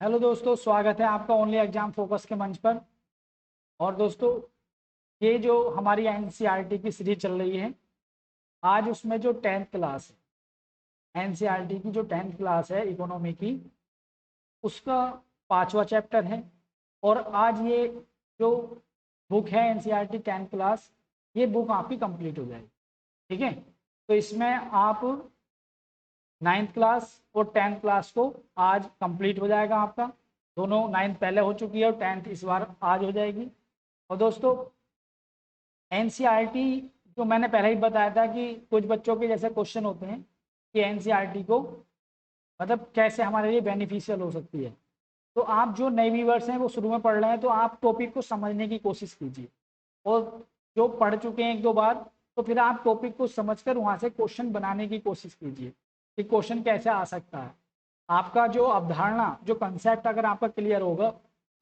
Hello दोस्तों, स्वागत है आपका ओनली एग्जाम फोकस के मंच पर। और दोस्तों, ये जो हमारी एनसीईआरटी की सीरीज चल रही है, आज उसमें जो 10th क्लास है, एनसीईआरटी की जो 10th क्लास है इकोनॉमी की, उसका 5वां चैप्टर है। और आज ये जो बुक है एनसीईआरटी 10th क्लास, ये बुक आपकी कंप्लीट हो जाएगी। ठीक है, तो इसमें आप 9th क्लास और 10th क्लास को आज कंप्लीट हो जाएगा आपका। दोनों 9th पहले हो चुकी है और 10th इस बार आज हो जाएगी। और दोस्तों, एनसीईआरटी जो मैंने पहले ही बताया था कि कुछ बच्चों के जैसे क्वेश्चन होते हैं कि एनसीईआरटी को मतलब कैसे हमारे लिए बेनिफिशियल हो सकती है। तो आप जो नए व्यूवर्स हैं वो शुरू में पढ़ रहे हैं, तो आप टॉपिक को समझने की कोशिश कीजिए। और जो पढ़ चुके हैं एक दो बार, तो फिर आप टॉपिक को समझकर वहाँ से क्वेश्चन बनाने की कोशिश कीजिए कि क्वेश्चन कैसे आ सकता है। आपका जो अवधारणा, जो कंसेप्ट अगर आपका क्लियर होगा,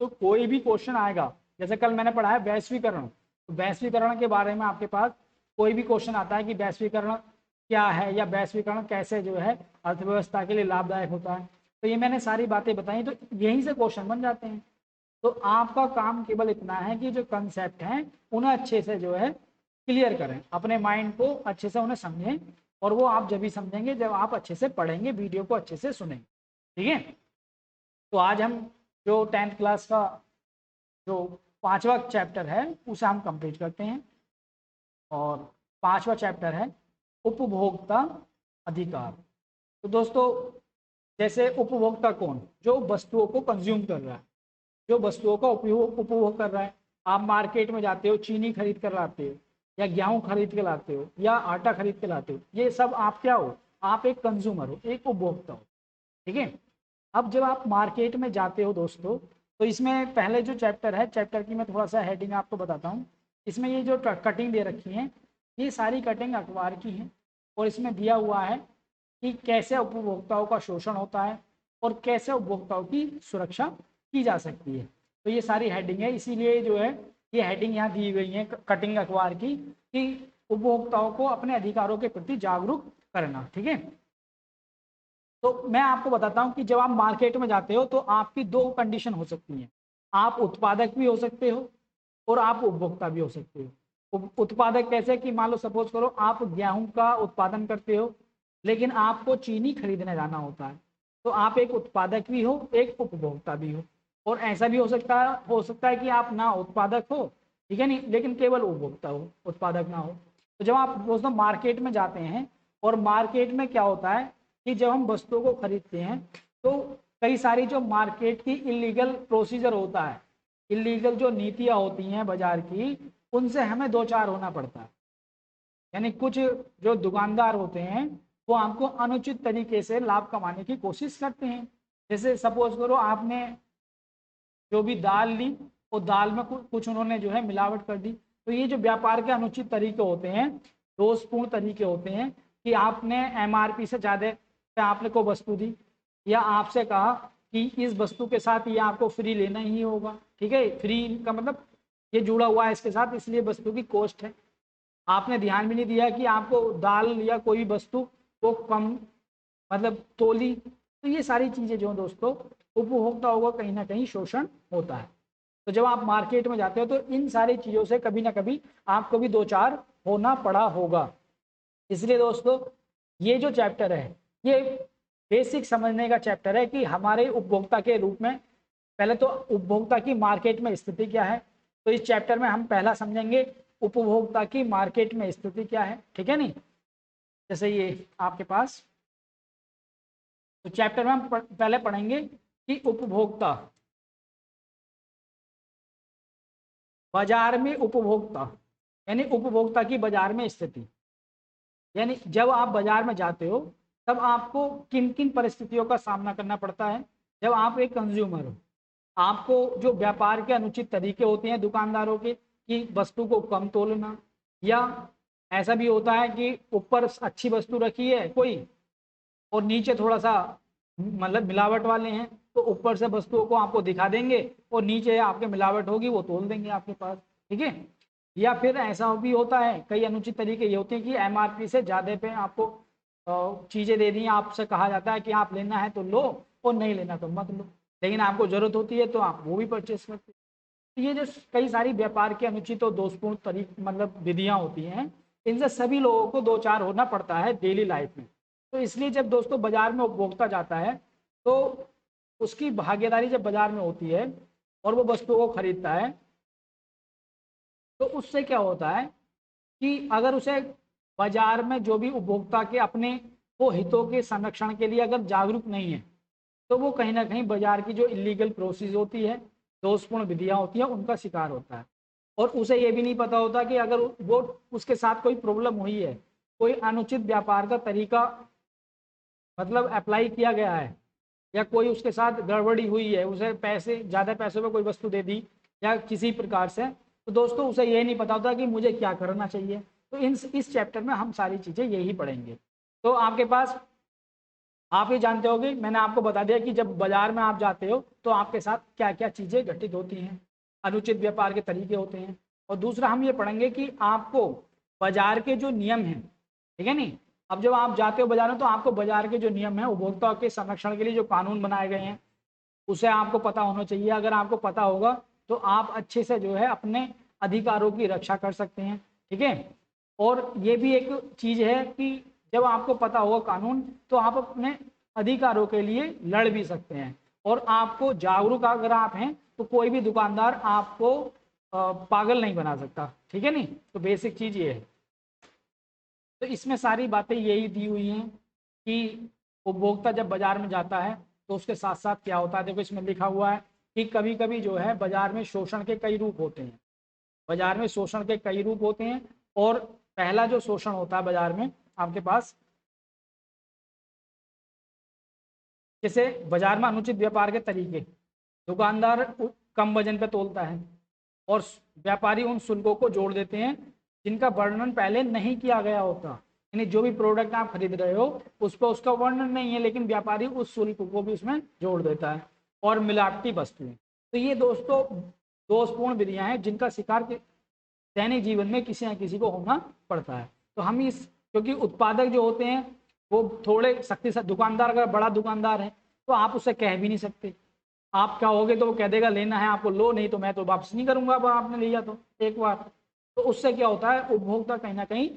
तो कोई भी क्वेश्चन आएगा। जैसे कल मैंने पढ़ा है वैश्वीकरण, तो वैश्वीकरण के बारे में आपके पास कोई भी क्वेश्चन आता है कि वैश्वीकरण क्या है या वैश्वीकरण कैसे जो है अर्थव्यवस्था के लिए लाभदायक होता है, तो ये मैंने सारी बातें बताई, तो यहीं से क्वेश्चन बन जाते हैं। तो आपका काम केवल इतना है कि जो कंसेप्ट हैं उन्हें अच्छे से जो है क्लियर करें, अपने माइंड को अच्छे से उन्हें समझें। और वो आप जब भी समझेंगे जब आप अच्छे से पढ़ेंगे, वीडियो को अच्छे से सुनेंगे। ठीक है, तो आज हम जो 10th क्लास का जो 5वां चैप्टर है उसे हम कंप्लीट करते हैं। और 5वां चैप्टर है उपभोक्ता अधिकार। तो दोस्तों, जैसे उपभोक्ता कौन? जो वस्तुओं को कंज्यूम कर रहा है, जो वस्तुओं का उपयोग उपभोग कर रहा है। आप मार्केट में जाते हो, चीनी खरीद कर लाते हो, या गेहूं खरीद के लाते हो, या आटा खरीद के लाते हो, ये सब आप क्या हो? आप एक कंज्यूमर हो, एक उपभोक्ता हो। ठीक है, अब जब आप मार्केट में जाते हो दोस्तों, तो इसमें पहले जो चैप्टर है, चैप्टर की मैं थोड़ा सा हेडिंग आपको बताता हूँ। इसमें ये जो कटिंग दे रखी है, ये सारी कटिंग अखबार की है। और इसमें दिया हुआ है कि कैसे उपभोक्ताओं का शोषण होता है और कैसे उपभोक्ताओं की सुरक्षा की जा सकती है। तो ये सारी हेडिंग है, इसीलिए जो है ये हेडिंग यहाँ दी गई है कटिंग अखबार की, कि उपभोक्ताओं को अपने अधिकारों के प्रति जागरूक करना। ठीक है, तो मैं आपको बताता हूँ कि जब आप मार्केट में जाते हो तो आपकी दो कंडीशन हो सकती हैं। आप उत्पादक भी हो सकते हो और आप उपभोक्ता भी हो सकते हो। उत्पादक कैसे कि मान लो सपोज करो आप गेहूं का उत्पादन करते हो, लेकिन आपको चीनी खरीदने जाना होता है, तो आप एक उत्पादक भी हो, एक उपभोक्ता भी हो। और ऐसा भी हो सकता है कि आप ना उत्पादक हो, ठीक है नहीं, लेकिन केवल उपभोक्ता हो, उत्पादक ना हो। तो जब आप दोस्तों मार्केट में जाते हैं, और मार्केट में क्या होता है कि जब हम वस्तुओं को खरीदते हैं, तो कई सारी जो मार्केट की इलीगल प्रोसीजर होता है, इलीगल जो नीतियां होती हैं बाजार की, उनसे हमें दो चार होना पड़ता है। यानी कुछ जो दुकानदार होते हैं, वो आपको अनुचित तरीके से लाभ कमाने की कोशिश करते हैं। जैसे सपोज करो आपने जो भी दाल ली, वो दाल में कुछ उन्होंने जो है मिलावट कर दी। तो ये जो व्यापार के अनुचित तरीके होते हैं, दोषपूर्ण तरीके होते हैं, कि आपने एमआरपी से ज़्यादा पे आपने को वस्तु दी, या आपसे कहा कि इस वस्तु के साथ ये आपको फ्री लेना ही होगा। ठीक है, फ्री का मतलब ये जुड़ा हुआ है इसके साथ, इसलिए वस्तु की कॉस्ट है। आपने ध्यान भी नहीं दिया कि आपको दाल या कोई भी वस्तु को कम मतलब तोली। तो ये सारी चीज़ें जो दोस्तों, उपभोक्ताओं का कहीं ना कहीं शोषण होता है। तो जब आप मार्केट में जाते हो तो इन सारी चीज़ों से कभी ना कभी आपको भी दो चार होना पड़ा होगा। इसलिए दोस्तों, ये जो चैप्टर है, ये बेसिक समझने का चैप्टर है कि हमारे उपभोक्ता के रूप में पहले तो उपभोक्ता की मार्केट में स्थिति क्या है। तो इस चैप्टर में हम पहला समझेंगे उपभोक्ता की मार्केट में स्थिति क्या है। ठीक है नहीं, जैसे ये आपके पास, तो चैप्टर में हम पहले पढ़ेंगे कि उपभोक्ता, बाजार में उपभोक्ता, यानी उपभोक्ता की बाजार में स्थिति। यानी जब आप बाजार में जाते हो, तब आपको किन किन परिस्थितियों का सामना करना पड़ता है। जब आप एक कंज्यूमर हो, आपको जो व्यापार के अनुचित तरीके होते हैं दुकानदारों के, कि वस्तु को कम तोलना, या ऐसा भी होता है कि ऊपर अच्छी वस्तु रखी है कोई, और नीचे थोड़ा सा मतलब मिलावट वाले हैं, तो ऊपर से वस्तुओं को आपको दिखा देंगे और नीचे आपके मिलावट होगी, वो तोल देंगे आपके पास। ठीक है, या फिर ऐसा भी होता है, कई अनुचित तरीके ये होते हैं कि एमआरपी से ज़्यादा पे आपको चीज़ें दे दी, आपसे कहा जाता है कि आप लेना है तो लो और नहीं लेना तो मत लो। लेकिन आपको ज़रूरत होती है तो आप वो भी परचेस करते हैं। तो ये जो कई सारी व्यापार के अनुचित और दोषपूर्ण तरीके मतलब विधियाँ होती हैं, इनसे सभी लोगों को दो चार होना पड़ता है डेली लाइफ में। तो इसलिए जब दोस्तों बाजार में उपभोक्ता जाता है तो उसकी भागीदारी जब बाजार में होती है और वो वस्तुओं को खरीदता है, तो उससे क्या होता है कि अगर उसे बाजार में जो भी उपभोक्ता के अपने वो हितों के संरक्षण के लिए अगर जागरूक नहीं है, तो वो कहीं ना कहीं बाजार की जो इलीगल प्रोसेस होती है, दोषपूर्ण विधियां होती हैं, उनका शिकार होता है। और उसे ये भी नहीं पता होता कि अगर वो उसके साथ कोई प्रॉब्लम हुई है, कोई अनुचित व्यापार का तरीका मतलब अप्लाई किया गया है, या कोई उसके साथ गड़बड़ी हुई है, उसे पैसे ज़्यादा पैसों में कोई वस्तु दे दी या किसी प्रकार से, तो दोस्तों उसे ये नहीं पता होता कि मुझे क्या करना चाहिए। तो इस चैप्टर में हम सारी चीज़ें यही पढ़ेंगे। तो आपके पास आप ये जानते होगे, मैंने आपको बता दिया कि जब बाजार में आप जाते हो तो आपके साथ क्या क्या चीज़ें घटित होती हैं, अनुचित व्यापार के तरीके होते हैं। और दूसरा हम ये पढ़ेंगे कि आपको बाजार के जो नियम हैं, ठीक है नहीं, अब जब आप जाते हो बाजार में तो आपको बाजार के जो नियम हैं, उपभोक्ता के संरक्षण के लिए जो कानून बनाए गए हैं, उसे आपको पता होना चाहिए। अगर आपको पता होगा तो आप अच्छे से जो है अपने अधिकारों की रक्षा कर सकते हैं, ठीक है। और ये भी एक चीज़ है कि जब आपको पता होगा कानून, तो आप अपने अधिकारों के लिए लड़ भी सकते हैं। और आपको जागरूक अगर आप हैं तो कोई भी दुकानदार आपको पागल नहीं बना सकता, ठीक है नहीं। तो बेसिक चीज़ ये है। तो इसमें सारी बातें यही दी हुई हैं कि उपभोक्ता जब बाजार में जाता है तो उसके साथ साथ क्या होता है। देखो इसमें लिखा हुआ है कि कभी कभी जो है बाजार में शोषण के कई रूप होते हैं। बाजार में शोषण के कई रूप होते हैं। और पहला जो शोषण होता है बाजार में आपके पास, जैसे बाजार में अनुचित व्यापार के तरीके, दुकानदार कम वजन पे तोलता है और व्यापारी उन शुल्कों को जोड़ देते हैं जिनका वर्णन पहले नहीं किया गया होता। यानी जो भी प्रोडक्ट आप खरीद रहे हो उस पर उसका वर्णन नहीं है, लेकिन व्यापारी उस शुल्क को भी उसमें जोड़ देता है। और मिलावटी वस्तुएं, तो ये दोस्तों दोषपूर्ण विधियां हैं जिनका शिकार दैनिक जीवन में किसी न किसी को होना पड़ता है। तो हम इस, क्योंकि उत्पादक जो होते हैं वो थोड़े शक्तिशाली, दुकानदार अगर बड़ा दुकानदार है तो आप उससे कह भी नहीं सकते। आप कहोगे तो वो कह देगा लेना है आपको लो, नहीं तो मैं तो वापस नहीं करूंगा अब आपने लिया तो एक बार। तो उससे क्या होता है, उपभोक्ता कहीं ना कहीं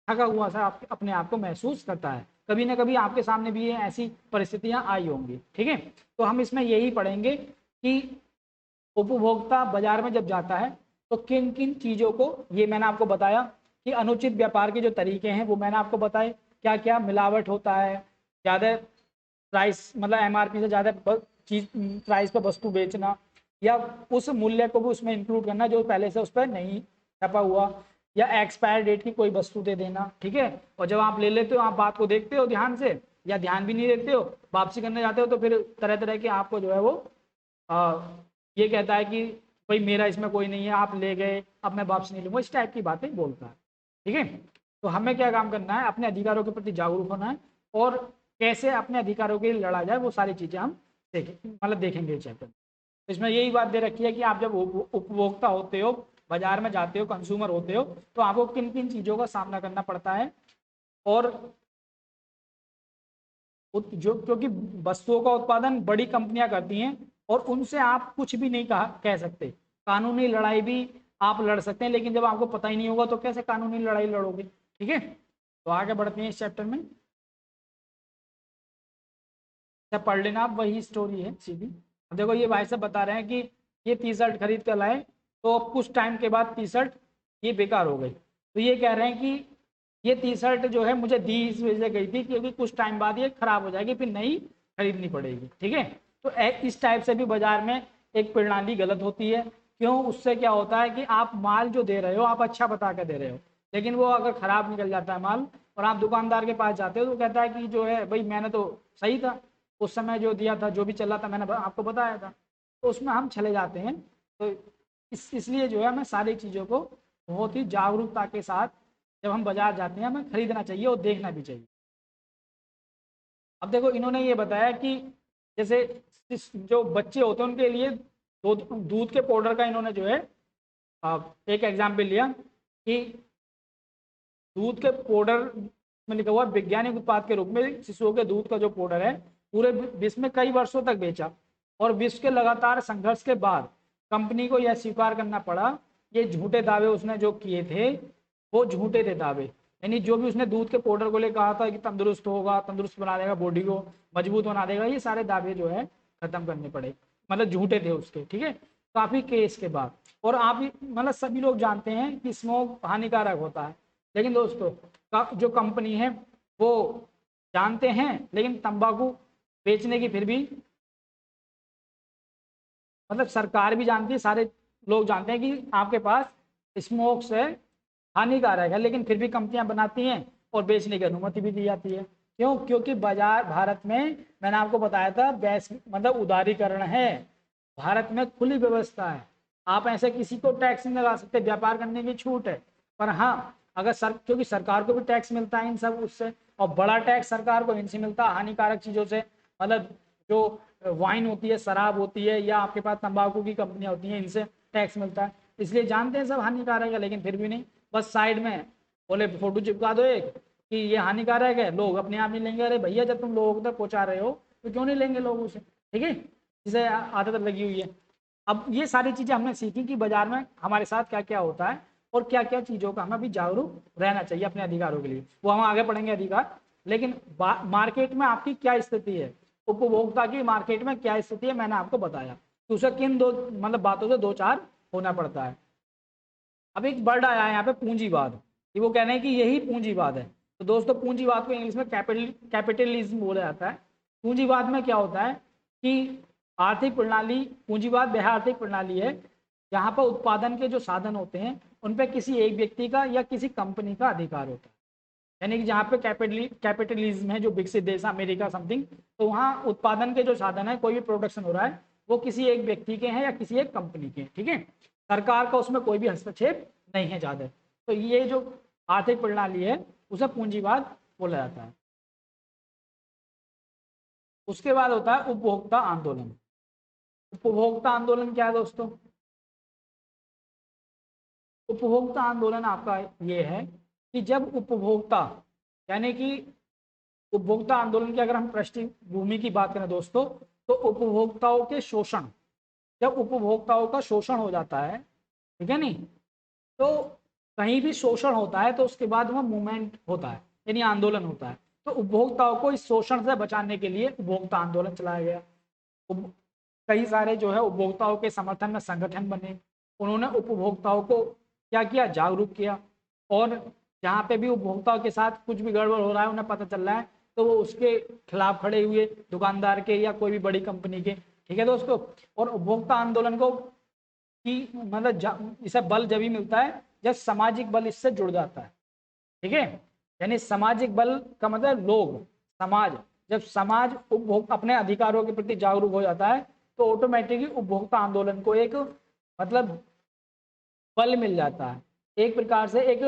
थका हुआ सा अपने आप को महसूस करता है। कभी ना कभी आपके सामने भी ऐसी परिस्थितियां आई होंगी, ठीक है। तो हम इसमें यही पढ़ेंगे कि उपभोक्ता बाजार में जब जाता है तो किन किन चीज़ों को, ये मैंने आपको बताया कि अनुचित व्यापार के जो तरीके हैं वो मैंने आपको बताए, क्या क्या मिलावट होता है, ज़्यादा प्राइस मतलब एमआरपी से ज़्यादा चीज प्राइस पर वस्तु बेचना, या उस मूल्य को भी उसमें इंक्लूड करना जो पहले से उस पर नहीं छपा हुआ, या एक्सपायर डेट की कोई वस्तु दे देना, ठीक है। और जब आप ले लेते हो आप बात को देखते हो ध्यान से, या ध्यान भी नहीं देते हो, वापसी करने जाते हो तो फिर तरह तरह के आपको जो है वो आ, ये कहता है कि भाई मेरा इसमें कोई नहीं है, आप ले गए अब मैं वापस नहीं लूँगा, इस टाइप की बातें बोलता है, ठीक है। तो हमें क्या काम करना है, अपने अधिकारों के प्रति जागरूक होना है और कैसे अपने अधिकारों के लिए लड़ा जाए वो सारी चीज़ें हम देखेंगे चैप्टर। तो इसमें यही बात दे रखी है कि आप जब उपभोक्ता होते हो, बाजार में जाते हो, कंज्यूमर होते हो, तो आपको किन किन चीज़ों का सामना करना पड़ता है। और जो क्योंकि वस्तुओं का उत्पादन बड़ी कंपनियां करती हैं और उनसे आप कुछ भी नहीं कह सकते। कानूनी लड़ाई भी आप लड़ सकते हैं, लेकिन जब आपको पता ही नहीं होगा तो कैसे कानूनी लड़ाई लड़ोगे, ठीक है। तो आगे बढ़ते हैं इस चैप्टर में। सब पढ़ लेना आप, वही स्टोरी है सीधी। अब देखो ये भाई साहब बता रहे हैं कि ये टी शर्ट खरीद कर लाए तो अब कुछ टाइम के बाद टी शर्ट ये बेकार हो गई। तो ये कह रहे हैं कि ये टी शर्ट जो है मुझे दी इस वजह से गई थी क्योंकि कुछ टाइम बाद ये खराब हो जाएगी, फिर नई खरीदनी पड़ेगी, ठीक है। तो इस टाइप से भी बाजार में एक प्रणाली गलत होती है। क्यों? उससे क्या होता है कि आप माल जो दे रहे हो आप अच्छा बता के दे रहे हो, लेकिन वो अगर खराब निकल जाता है माल और आप दुकानदार के पास जाते हो तो कहता है कि जो है भाई मैंने तो सही था, उस समय जो दिया था जो भी चला था मैंने आपको बताया था। तो उसमें हम चले जाते हैं। तो इसलिए जो है हमें सारी चीज़ों को बहुत ही जागरूकता के साथ जब हम बाजार जाते हैं हमें खरीदना चाहिए और देखना भी चाहिए। अब देखो इन्होंने ये बताया कि जैसे जो बच्चे होते हैं उनके लिए दूध के पाउडर का इन्होंने जो है एक एग्जाम्पल लिया कि दूध के पाउडर में लिखा हुआ वैज्ञानिक उत्पाद के रूप में शिशुओं के दूध का जो पाउडर है पूरे विश्व में कई वर्षों तक बेचा। और विश्व के लगातार संघर्ष के बाद कंपनी को यह स्वीकार करना पड़ा ये झूठे दावे उसने जो किए थे वो झूठे थे दावे। यानी जो भी उसने दूध के पाउडर को लेकर कहा था कि तंदुरुस्त होगा, तंदुरुस्त बना देगा, बॉडी को मजबूत बना देगा, ये सारे दावे जो है खत्म करने पड़े, मतलब झूठे थे उसके। ठीक है, काफी केस के बाद। और आप मतलब सभी लोग जानते हैं कि स्मोक हानिकारक होता है, लेकिन दोस्तों जो कंपनी है वो जानते हैं, लेकिन तंबाकू बेचने की फिर भी, मतलब सरकार भी जानती है, सारे लोग जानते हैं कि आपके पास स्मोक से हानिकारक है, लेकिन फिर भी कंपनियां बनाती हैं और बेचने की अनुमति भी दी जाती है। क्यों? क्योंकि बाजार भारत में, मैंने आपको बताया था, मतलब उदारीकरण है, भारत में खुली व्यवस्था है, आप ऐसे किसी को टैक्स नहीं लगा सकते, व्यापार करने की छूट है। पर हाँ, अगर क्योंकि सरकार को भी टैक्स मिलता है इन सब उससे, और बड़ा टैक्स सरकार को इनसे मिलता है, हानिकारक चीज़ों से, मतलब जो वाइन होती है, शराब होती है, या आपके पास तंबाकू की कंपनियां होती हैं, इनसे टैक्स मिलता है। इसलिए जानते हैं सब हानिकारक है, लेकिन फिर भी नहीं, बस साइड में बोले फोटो चिपका दो एक कि ये हानिकारक है, लोग अपने आप नहीं लेंगे। अरे भैया, जब तुम लोगों तक पहुंचा रहे हो तो क्यों नहीं लेंगे लोग उसे? ठीक है, जिसे आदत लगी हुई है। अब ये सारी चीजें हमने सीखी कि बाजार में हमारे साथ क्या क्या होता है और क्या क्या चीजों का हमें भी जागरूक रहना चाहिए अपने अधिकारों के लिए, वो हम आगे पढ़ेंगे अधिकार। लेकिन मार्केट में आपकी क्या स्थिति है, उपभोक्ता की मार्केट में क्या स्थिति है, मैंने आपको बताया कि उसे किन दो मतलब बातों से दो चार होना पड़ता है। अब एक वर्ड आया है यहाँ पे, पूंजीवाद, कि वो कह रहे हैं कि यही पूंजीवाद है। तो दोस्तों, पूंजीवाद को इंग्लिश में कैपिटलिज्म बोला जाता है। पूंजीवाद में क्या होता है कि आर्थिक प्रणाली, पूंजीवाद वह आर्थिक प्रणाली है जहाँ पर उत्पादन के जो साधन होते हैं उन पर किसी एक व्यक्ति का या किसी कंपनी का अधिकार होता है। यानी कि जहाँ पे कैपिटलिज्म है, जो विकसित देश अमेरिका समथिंग, तो वहाँ उत्पादन के जो साधन है, कोई भी प्रोडक्शन हो रहा है, वो किसी एक व्यक्ति के हैं या किसी एक कंपनी के हैं। ठीक है, सरकार का उसमें कोई भी हस्तक्षेप नहीं है ज़्यादा। तो ये जो आर्थिक प्रणाली है उसे पूंजीवाद बोला जाता है। उसके बाद होता है उपभोक्ता आंदोलन। उपभोक्ता आंदोलन क्या है दोस्तों? उपभोक्ता आंदोलन आपका ये है कि जब उपभोक्ता, यानी कि उपभोक्ता आंदोलन की अगर हम पृष्ठभूमि की बात करें दोस्तों, तो उपभोक्ताओं के शोषण, जब उपभोक्ताओं का शोषण हो जाता है, ठीक है नहीं, तो कहीं भी शोषण होता है तो उसके बाद वह मूवमेंट होता है, यानी आंदोलन होता है। तो उपभोक्ताओं को इस शोषण से बचाने के लिए उपभोक्ता आंदोलन चलाया गया। कई सारे जो है उपभोक्ताओं के समर्थन में संगठन बने, उन्होंने उपभोक्ताओं को क्या किया, जागरूक किया। और जहाँ पे भी उपभोक्ताओं के साथ कुछ भी गड़बड़ हो रहा है, उन्हें पता चल रहा है, तो वो उसके खिलाफ खड़े हुए, दुकानदार के या कोई भी बड़ी कंपनी के। ठीक है दोस्तों, और उपभोक्ता आंदोलन को कि मतलब इसे बल जब ही मिलता है जब सामाजिक बल इससे जुड़ जाता है। ठीक है, यानी सामाजिक बल का मतलब लोग, समाज, जब समाज उपभोक्ता अपने अधिकारों के प्रति जागरूक हो जाता है तो ऑटोमेटिकली उपभोक्ता आंदोलन को एक मतलब बल मिल जाता है, एक प्रकार से एक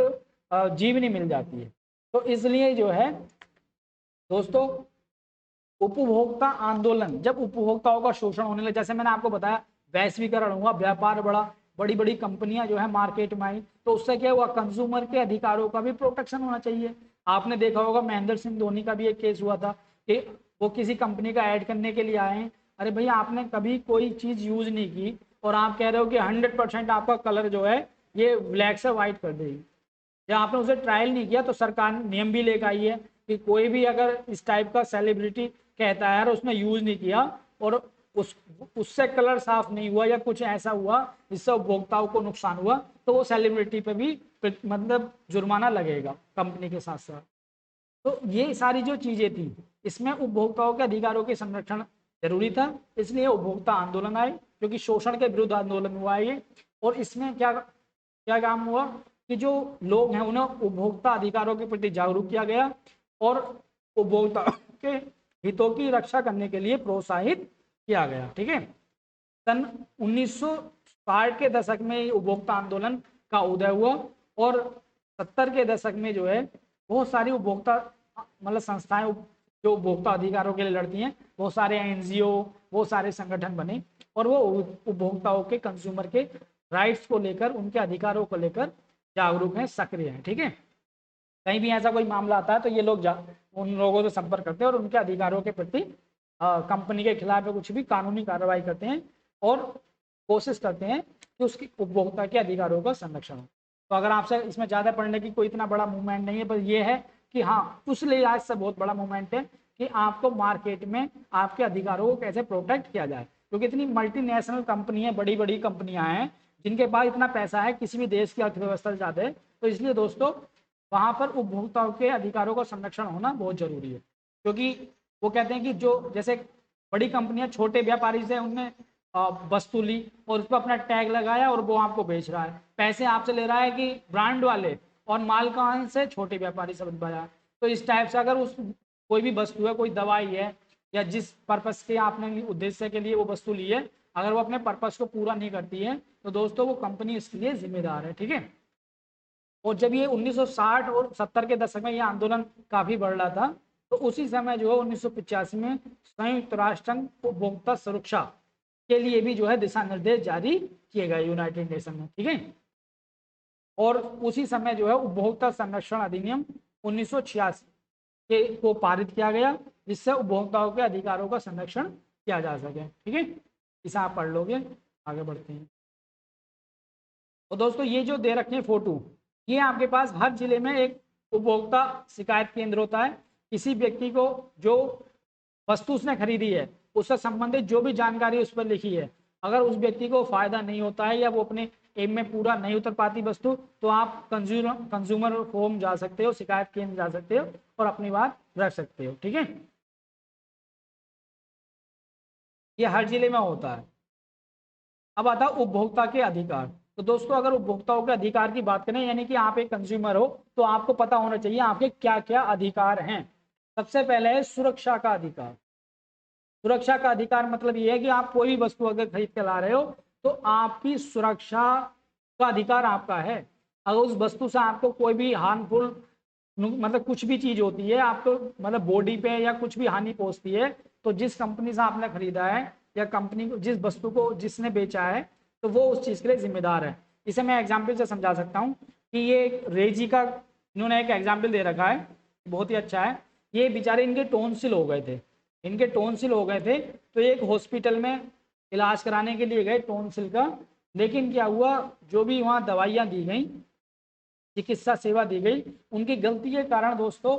जीवनी मिल जाती है। तो इसलिए जो है दोस्तों, उपभोक्ता आंदोलन, जब उपभोक्ताओं का शोषण होने लगे, जैसे मैंने आपको बताया, वैश्वीकरण हुआ, व्यापार बढ़ा, बड़ी बड़ी कंपनियां जो है मार्केट में आई, तो उससे क्या हुआ, कंज्यूमर के अधिकारों का भी प्रोटेक्शन होना चाहिए। आपने देखा होगा महेंद्र सिंह धोनी का भी एक केस हुआ था कि वो किसी कंपनी का ऐड करने के लिए आए हैं। अरे भैया, आपने कभी कोई चीज यूज नहीं की और आप कह रहे हो कि 100% आपका कलर जो है ये ब्लैक से व्हाइट कर देगी। जब आपने उसे ट्रायल नहीं किया तो सरकार ने नियम भी लेकर आई है कि कोई भी अगर इस टाइप का सेलिब्रिटी कहता है और उसने यूज नहीं किया और उससे कलर साफ नहीं हुआ या कुछ ऐसा हुआ जिससे उपभोक्ताओं को नुकसान हुआ, तो वो सेलिब्रिटी पे भी मतलब जुर्माना लगेगा कंपनी के साथ साथ। तो ये सारी जो चीजें थी, इसमें उपभोक्ताओं के अधिकारों के संरक्षण जरूरी था, इसलिए उपभोक्ता आंदोलन आए, क्योंकि शोषण के विरुद्ध आंदोलन हुआ ये। और इसमें क्या क्या काम हुआ कि जो लोग हैं उन्हें उपभोक्ता अधिकारों के प्रति जागरूक किया गया और उपभोक्ता के हितों की रक्षा करने के लिए प्रोत्साहित किया गया। ठीक है, सन 1960 के दशक में उपभोक्ता आंदोलन का उदय हुआ और 70 के दशक में जो है बहुत सारी उपभोक्ता मतलब संस्थाएं जो उपभोक्ता अधिकारों के लिए लड़ती हैं, बहुत सारे एनजीओ, बहुत सारे संगठन बने और वो उपभोक्ताओं के, कंज्यूमर के राइट्स को लेकर, उनके अधिकारों को लेकर जागरूक हैं, सक्रिय हैं। ठीक है, कहीं भी ऐसा कोई मामला आता है तो ये लोग उन लोगों से संपर्क करते हैं और उनके अधिकारों के प्रति कंपनी के खिलाफ कुछ भी कानूनी कार्रवाई करते हैं और कोशिश करते हैं कि उसकी उपभोक्ता के अधिकारों का संरक्षण हो। तो अगर आपसे इसमें ज़्यादा पढ़ने की कोई इतना बड़ा मूवमेंट नहीं है, पर ये है कि हाँ उस लिहाज से बहुत बड़ा मूवमेंट है कि आपको मार्केट में आपके अधिकारों को कैसे प्रोटेक्ट किया जाए, क्योंकि इतनी मल्टीनेशनल कंपनी है, बड़ी बड़ी कंपनियां हैं जिनके पास इतना पैसा है किसी भी देश की अर्थव्यवस्था से ज़्यादा है। तो इसलिए दोस्तों वहाँ पर उपभोक्ताओं के अधिकारों का संरक्षण होना बहुत जरूरी है, क्योंकि वो कहते हैं कि जो जैसे बड़ी कंपनियां छोटे व्यापारी से उनने वस्तु ली और उस पर अपना टैग लगाया और वो आपको बेच रहा है, पैसे आपसे ले रहा है कि ब्रांड वाले, और माल कहाँ से, छोटे व्यापारी से बनवाया। तो इस टाइप से अगर उस कोई भी वस्तु है, कोई दवाई है, या जिस पर्पस के आपने उद्देश्य के लिए वो वस्तु ली है, अगर वो अपने पर्पस को पूरा नहीं करती है तो दोस्तों वो कंपनी इसके लिए जिम्मेदार है। ठीक है। और जब ये 1960 और 70 के दशक में ये आंदोलन काफी बढ़ रहा था, तो उसी समय जो है 1985 में संयुक्त राष्ट्र संघ उपभोक्ता सुरक्षा के लिए भी जो है दिशा निर्देश जारी किए गए यूनाइटेड नेशन में। ठीक है। और उसी समय जो है उपभोक्ता संरक्षण अधिनियम 1986 के को पारित किया गया, जिससे उपभोक्ताओं के अधिकारों का संरक्षण किया जा सके। ठीक है। इसे आप पढ़ लोगे। आगे बढ़ते हैं। तो दोस्तों ये जो दे रखे हैं फोटो, ये आपके पास हर जिले में एक उपभोक्ता शिकायत केंद्र होता है। किसी व्यक्ति को जो वस्तु उसने खरीदी है उससे संबंधित जो भी जानकारी उस पर लिखी है, अगर उस व्यक्ति को फायदा नहीं होता है या वो अपने एम में पूरा नहीं उतर पाती वस्तु, तो आप कंज्यूमर होम जा सकते हो, शिकायत केंद्र जा सकते हो और अपनी बात रख सकते हो। ठीक है। ये हर जिले में होता है। अब आता है उपभोक्ता के अधिकार। तो दोस्तों अगर उपभोक्ताओं के अधिकार की बात करें, यानी कि आप एक कंज्यूमर हो, तो आपको पता होना चाहिए आपके क्या क्या अधिकार हैं। सबसे पहले है सुरक्षा का अधिकार। सुरक्षा का अधिकार मतलब ये है कि आप कोई भी वस्तु अगर खरीद के ला रहे हो तो आपकी सुरक्षा का अधिकार आपका है। अगर उस वस्तु से आपको कोई भी हार्मफुल मतलब कुछ भी चीज होती है आपको, मतलब बॉडी पे या कुछ भी हानि पहुंचती है, तो जिस कंपनी से आपने खरीदा है या कंपनी को जिस वस्तु को जिसने बेचा है, तो वो उस चीज के लिए जिम्मेदार है। इसे मैं एग्जाम्पल से समझा सकता हूँ कि ये एक रेजी का इन्होंने एक एग्जाम्पल दे रखा है, बहुत ही अच्छा है। ये बेचारे इनके टोंसिल हो गए थे, इनके टोंसिल हो गए थे, तो एक हॉस्पिटल में इलाज कराने के लिए गए टोंसिल का। लेकिन क्या हुआ, जो भी वहाँ दवाइयाँ दी गई, चिकित्सा सेवा दी गई, उनकी गलती के कारण दोस्तों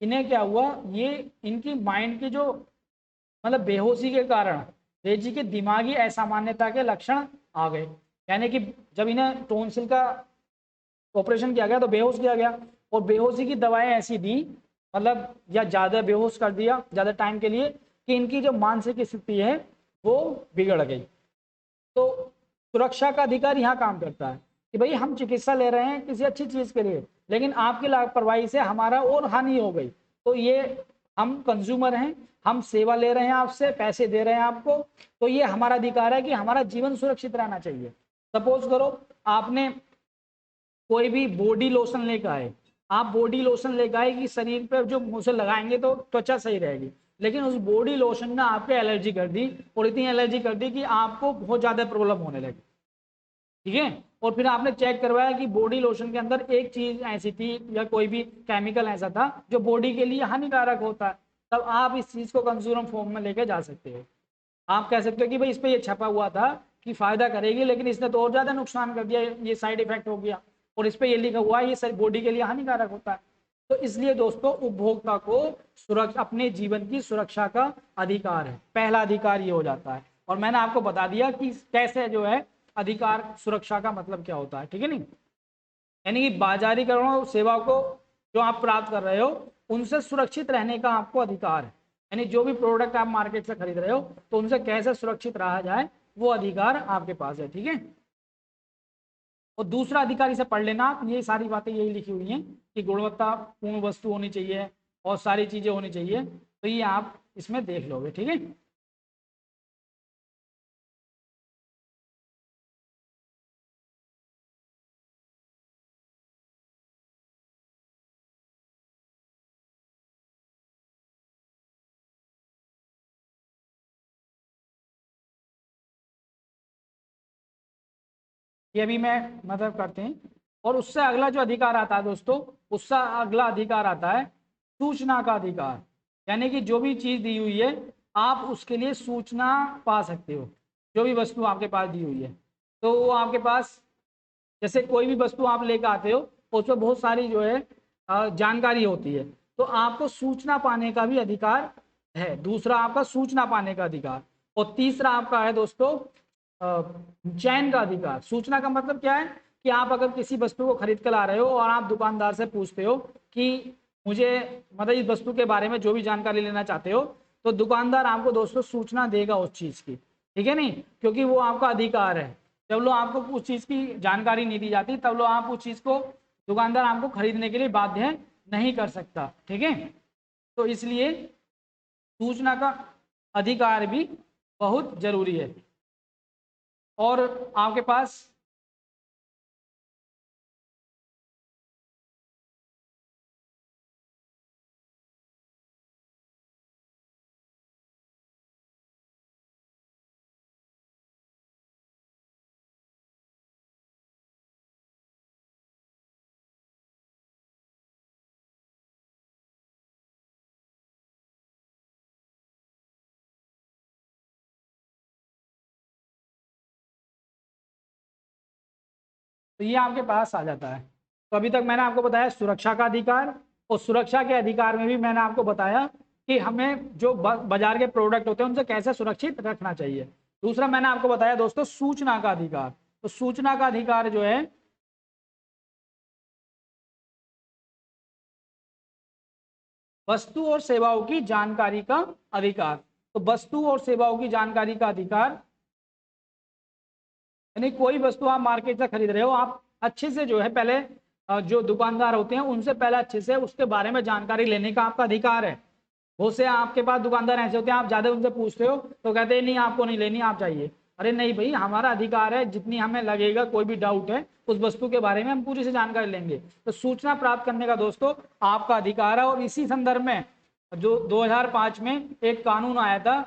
इन्हें क्या हुआ, ये इनकी माइंड की जो मतलब बेहोशी के कारण रेजी के दिमागी असामान्यता के लक्षण आ गए। यानी कि जब इन्हें टोंसिल का ऑपरेशन किया गया तो बेहोश किया गया, और बेहोशी की दवाएं ऐसी दी, मतलब या ज़्यादा बेहोश कर दिया ज़्यादा टाइम के लिए, कि इनकी जो मानसिक स्थिति है वो बिगड़ गई। तो सुरक्षा का अधिकार यहाँ काम करता है कि भाई हम चिकित्सा ले रहे हैं किसी अच्छी चीज़ के लिए, लेकिन आपकी लापरवाही से हमारा और हानि हो गई, तो ये हम कंज्यूमर हैं, हम सेवा ले रहे हैं आपसे, पैसे दे रहे हैं आपको, तो ये हमारा अधिकार है कि हमारा जीवन सुरक्षित रहना चाहिए। सपोज करो आपने कोई भी बॉडी लोशन लेकर आए, आप बॉडी लोशन लेकर आए कि शरीर पर जो मुंह से लगाएंगे तो त्वचा सही रहेगी, लेकिन उस बॉडी लोशन ने आपके एलर्जी कर दी, और इतनी एलर्जी कर दी कि आपको बहुत ज्यादा प्रॉब्लम होने लगी। ठीक है। और फिर आपने चेक करवाया कि बॉडी लोशन के अंदर एक चीज ऐसी थी या कोई भी केमिकल ऐसा था जो बॉडी के लिए हानिकारक होता है, तब आप इस चीज को कंज्यूमर फॉर्म में लेके जा सकते हो। आप कह सकते हो कि भाई इस पे ये छपा हुआ था कि फायदा करेगी, लेकिन इसने तो और ज्यादा नुकसान कर दिया, ये साइड इफेक्ट हो गया, और इस पे ये लिखा हुआ है ये बॉडी के लिए हानिकारक होता है। तो इसलिए दोस्तों उपभोक्ता को सुरक्षा, अपने जीवन की सुरक्षा का अधिकार है, पहला अधिकार ये हो जाता है। और मैंने आपको बता दिया कि कैसे जो है अधिकार सुरक्षा का मतलब क्या होता है। ठीक है नहीं, यानी कि बाजारीकरण और सेवा को जो आप प्राप्त कर रहे हो उनसे सुरक्षित रहने का आपको अधिकार है। यानी जो भी प्रोडक्ट आप मार्केट से खरीद रहे हो तो उनसे कैसे सुरक्षित रहा जाए, वो अधिकार आपके पास है। ठीक है। और दूसरा अधिकार इसे पढ़ लेना आप, ये सारी बातें यही लिखी हुई हैं कि गुणवत्तापूर्ण वस्तु होनी चाहिए और सारी चीजें होनी चाहिए, तो ये आप इसमें देख लोगे। ठीक है। ये भी मैं मतलब करते हैं। और उससे अगला जो अधिकार आता है दोस्तों, उससे अगला अधिकार आता है सूचना का अधिकार। यानी कि जो भी चीज़ दी हुई है आप उसके लिए सूचना पा सकते हो। जो भी वस्तु आपके पास दी हुई है तो वो आपके पास, जैसे कोई भी वस्तु आप लेकर आते हो उसमें बहुत सारी जो है जानकारी होती है, तो आपको सूचना पाने का भी अधिकार है। दूसरा आपका सूचना पाने का अधिकार, और तीसरा आपका है दोस्तों चयन का अधिकार। सूचना का मतलब क्या है कि आप अगर किसी वस्तु को खरीद कर ला रहे हो और आप दुकानदार से पूछते हो कि मुझे मतलब इस वस्तु के बारे में जो भी जानकारी लेना चाहते हो, तो दुकानदार आपको दोस्तों सूचना देगा उस चीज़ की, ठीक है नहीं, क्योंकि वो आपका अधिकार है। जब लोग आपको उस चीज़ की जानकारी नहीं दी जाती तब लोग आप उस चीज़ को, दुकानदार आपको खरीदने के लिए बाध्य नहीं कर सकता, ठीक है। तो इसलिए सूचना का अधिकार भी बहुत जरूरी है। और आपके पास तो ये आपके पास आ जाता है। तो अभी तक मैंने आपको बताया सुरक्षा का अधिकार, और सुरक्षा के अधिकार में भी मैंने आपको बताया कि हमें जो बाजार के प्रोडक्ट होते हैं उनसे कैसे सुरक्षित रखना चाहिए। दूसरा मैंने आपको बताया दोस्तों सूचना का अधिकार। तो सूचना का अधिकार जो है वस्तु और सेवाओं की जानकारी का अधिकार। तो वस्तु और सेवाओं की जानकारी का अधिकार यानी कोई वस्तु आप मार्केट से खरीद रहे हो, आप अच्छे से जो है पहले जो दुकानदार होते हैं उनसे पहले अच्छे से उसके बारे में जानकारी लेने का आपका अधिकार है। बहुत से आपके पास दुकानदार ऐसे होते हैं, आप ज्यादा उनसे पूछते हो तो कहते हैं नहीं आपको नहीं लेनी, आप चाहिए। अरे नहीं भाई, हमारा अधिकार है, जितनी हमें लगेगा कोई भी डाउट है उस वस्तु के बारे में हम पूरी से जानकारी लेंगे। तो सूचना प्राप्त करने का दोस्तों आपका अधिकार है। और इसी संदर्भ में जो 2005 में एक कानून आया था